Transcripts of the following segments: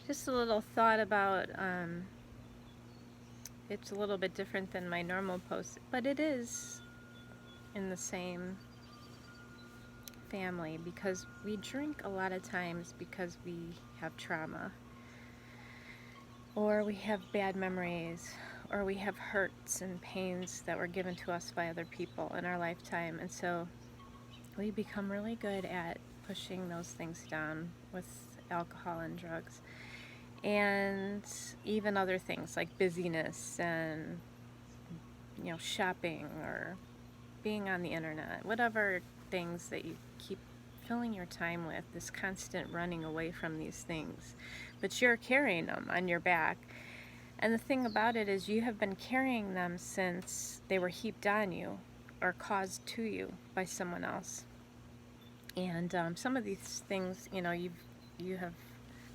Just a little thought about it's a little bit different than my normal post, but it is in the same family because we drink a lot of times because we have trauma or we have bad memories or we have hurts and pains that were given to us by other people in our lifetime, and so we become really good at pushing those things down with alcohol and drugs and even other things like busyness and shopping or being on the internet, whatever things that you keep filling your time with, this constant running away from these things, but you're carrying them on your back. And the thing about it is you have been carrying them since they were heaped on you or caused to you by someone else. And some of these things, you have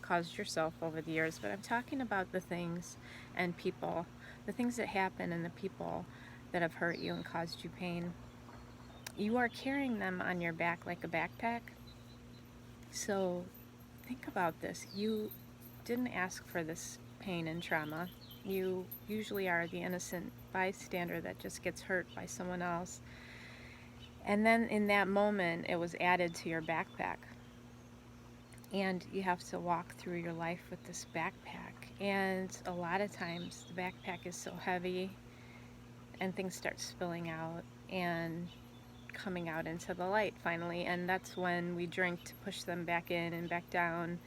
caused yourself over the years, but I'm talking about the things and people, the things that happen and the people that have hurt you and caused you pain. You are carrying them on your back like a backpack. So think about this. You didn't ask for this pain and trauma. You usually are the innocent bystander that just gets hurt by someone else. And then in that moment, it was added to your backpack. And you have to walk through your life with this backpack. And a lot of times, the backpack is so heavy and things start spilling out and coming out into the light finally. And that's when we drink to push them back in and back down.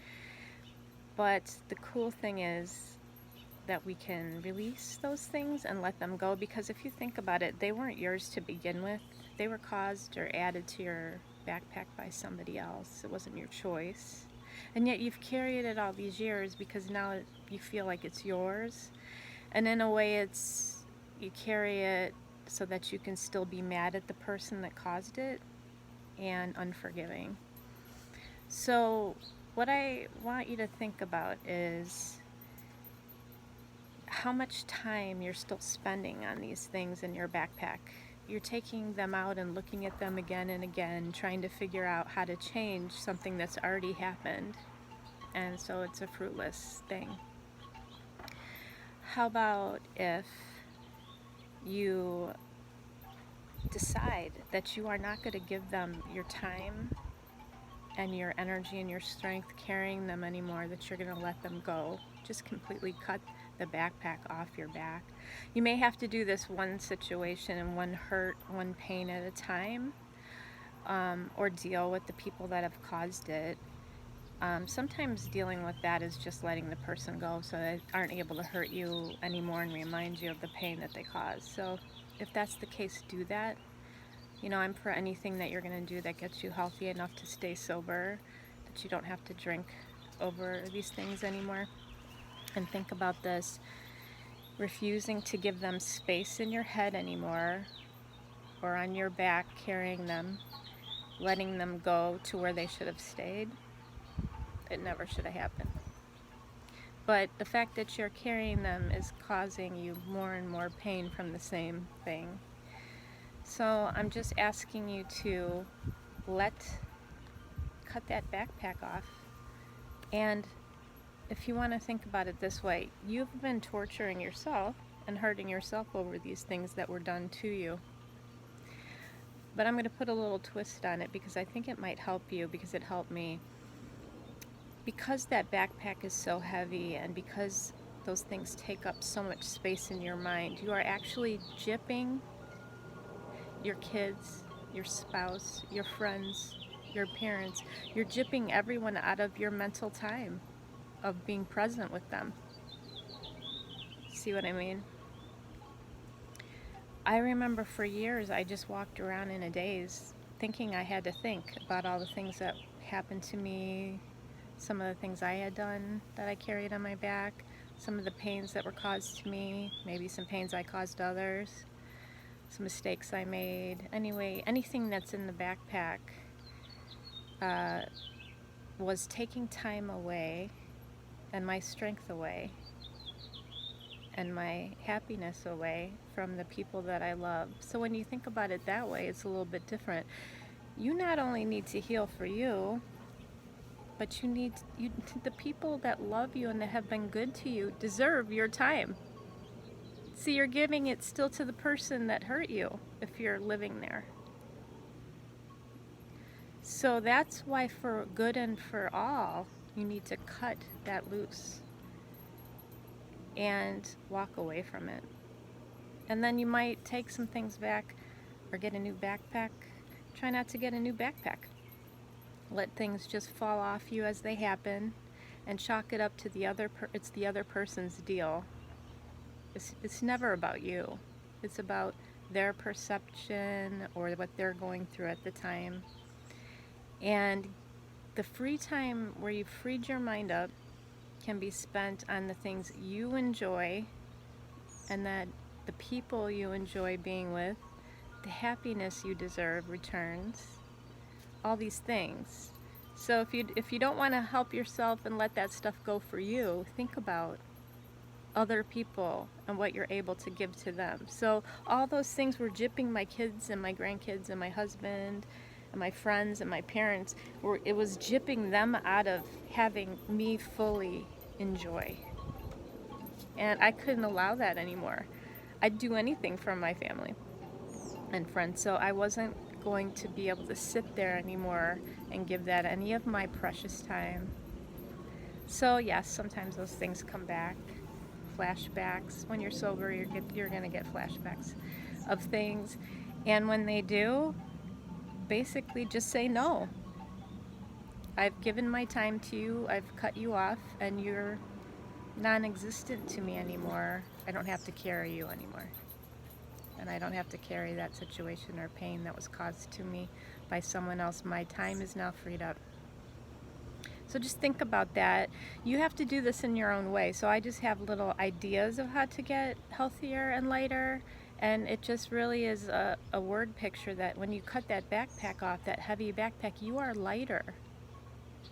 But the cool thing is that we can release those things and let them go, because if you think about it, they weren't yours to begin with. They were caused or added to your backpack by somebody else. It wasn't your choice. And yet you've carried it all these years because now you feel like it's yours. And in a way, you carry it so that you can still be mad at the person that caused it and unforgiving. So what I want you to think about is how much time you're still spending on these things in your backpack. You're taking them out and looking at them again and again, trying to figure out how to change something that's already happened. And so it's a fruitless thing. How about if you decide that you are not going to give them your time and your energy and your strength carrying them anymore, that you're going to let them go. Just completely cut the backpack off your back. You may have to do this one situation and one hurt, one pain at a time, or deal with the people that have caused it. Sometimes dealing with that is just letting the person go so they aren't able to hurt you anymore and remind you of the pain that they caused. So if that's the case, do that. I'm for anything that you're going to do that gets you healthy enough to stay sober, that you don't have to drink over these things anymore. And think about this: refusing to give them space in your head anymore or on your back carrying them, letting them go to where they should have stayed. It never should have happened. But the fact that you're carrying them is causing you more and more pain from the same thing. So I'm just asking you to cut that backpack off. And if you want to think about it this way, you've been torturing yourself and hurting yourself over these things that were done to you. But I'm going to put a little twist on it because I think it might help you, because it helped me. Because that backpack is so heavy and because those things take up so much space in your mind, you are actually gypping your kids, your spouse, your friends, your parents. You're gypping everyone out of your mental time of being present with them. See what I mean? I remember for years I just walked around in a daze thinking I had to think about all the things that happened to me, some of the things I had done that I carried on my back, some of the pains that were caused to me, maybe some pains I caused others, some mistakes I made. Anyway, anything that's in the backpack was taking time away and my strength away and my happiness away from the people that I love. So when you think about it that way, it's a little bit different. You not only need to heal for you, but the people that love you and that have been good to you deserve your time. See, you're giving it still to the person that hurt you if you're living there. So that's why, for good and for all, you need to cut that loose and walk away from it. And then you might take some things back or get a new backpack. Try not to get a new backpack. Let things just fall off you as they happen and chalk it up to it's the other person's deal. It's never about you. It's about their perception or what they're going through at the time. And the free time where you've freed your mind up can be spent on the things you enjoy and that the people you enjoy being with, the happiness you deserve returns, all these things. So if you don't want to help yourself and let that stuff go for you, think about other people and what you're able to give to them. So all those things were gypping my kids and my grandkids and my husband and my friends and my parents, it was gypping them out of having me fully enjoy. And I couldn't allow that anymore. I'd do anything for my family and friends, so I wasn't going to be able to sit there anymore and give that any of my precious time. So yes, sometimes those things come back, flashbacks. When you're sober, you're going to get flashbacks of things, and when they do, basically just say no. I've given my time to you, I've cut you off, and you're non-existent to me anymore. I don't have to carry you anymore. And I don't have to carry that situation or pain that was caused to me by someone else. My time is now freed up. So just think about that. You have to do this in your own way. So I just have little ideas of how to get healthier and lighter. And it just really is a word picture that when you cut that backpack off, that heavy backpack, you are lighter.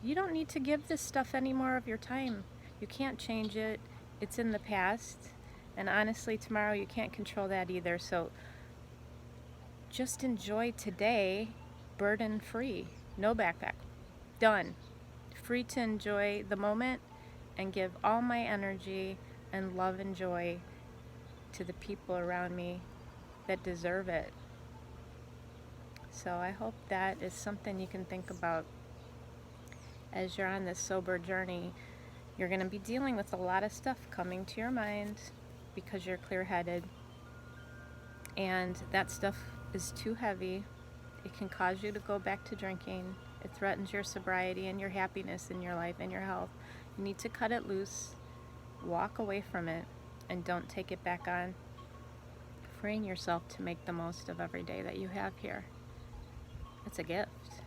You don't need to give this stuff any more of your time. You can't change it. It's in the past. And honestly, tomorrow you can't control that either. So just enjoy today, burden free. No backpack. Done. Free to enjoy the moment and give all my energy and love and joy to the people around me that deserve it. So I hope that is something you can think about as you're on this sober journey. You're going to be dealing with a lot of stuff coming to your mind because you're clear-headed, and that stuff is too heavy. It can cause you to go back to drinking. It threatens your sobriety and your happiness in your life and your health. You need to cut it loose, walk away from it, and don't take it back on. Freeing yourself to make the most of every day that you have here. It's a gift.